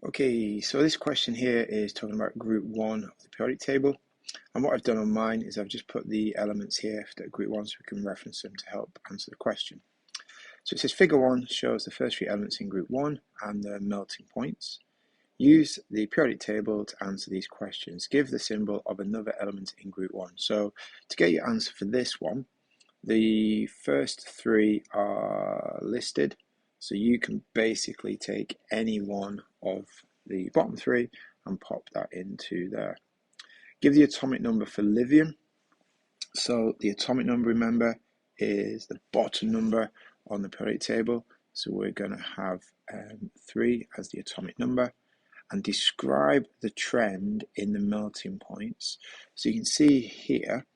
Okay, so this question here is talking about group 1 of the periodic table. And what I've done on mine is I've just put the elements here that are group 1 so we can reference them to help answer the question. So it says figure 1 shows the first 3 elements in group 1 and their melting points. Use the periodic table to answer these questions. Give the symbol of another element in group 1. So to get your answer for this one, the first 3 are listed. So you can basically take any one of the bottom 3 and pop that into there. Give the atomic number for lithium. So the atomic number, remember, is the bottom number on the periodic table. So we're going to have 3 as the atomic number. And describe the trend in the melting points. So you can see here,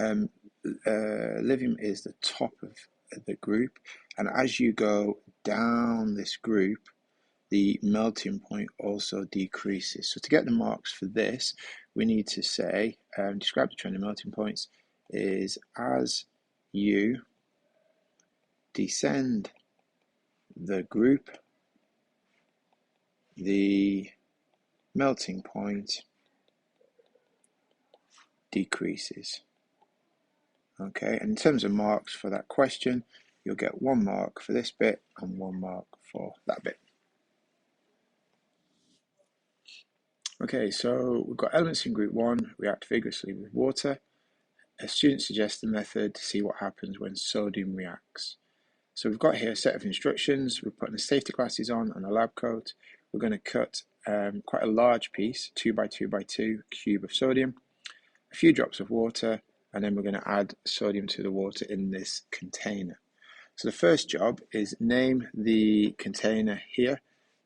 lithium is the top of the group, and as you go down this group, the melting point also decreases. So to get the marks for this, we need to say, describe the trend in melting points is as you descend the group, the melting point decreases. Okay, and in terms of marks for that question, you'll get 1 mark for this bit and 1 mark for that bit. Okay, so we've got elements in group 1 react vigorously with water. A student suggests the method to see what happens when sodium reacts. So we've got here a set of instructions. We're putting the safety glasses on and a lab coat. We're going to cut quite a large piece, 2 by 2 by 2 cube of sodium, a few drops of water, and then we're going to add sodium to the water in this container. So the first job is name the container here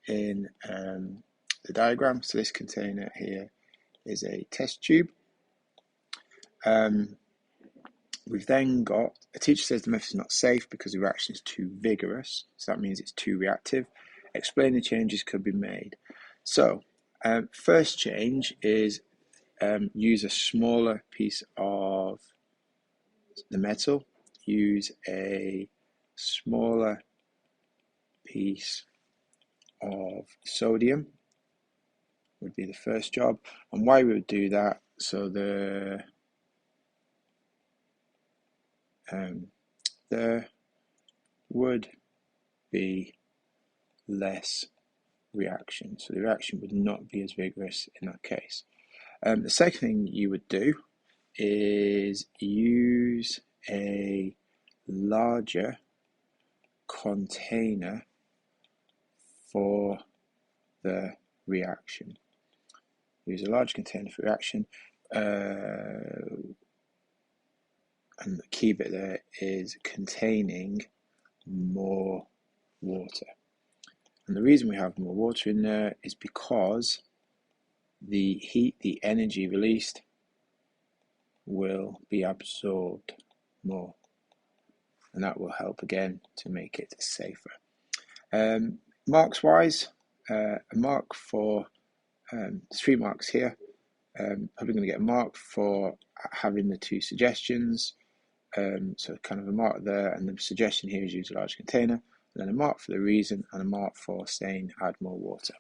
in the diagram. So this container here is a test tube. We've then got, a teacher says the method is not safe because the reaction is too vigorous. So that means it's too reactive. Explain the changes could be made. So first change is use a smaller piece of the metal. Use a smaller piece of sodium would be the first job. And why we would do that, so there would be less reaction. So the reaction would not be as vigorous in that case. The second thing you would do is use a larger container for the reaction. Use a large container for reaction, and the key bit there is containing more water. And the reason we have more water in there is because the heat, the energy released, will be absorbed more, and that will help again to make it safer. Marks wise, a mark for 3 marks here. Probably going to get a mark for having the 2 suggestions. So kind of a mark there, and the suggestion here is use a large container, and then a mark for the reason and a mark for saying add more water.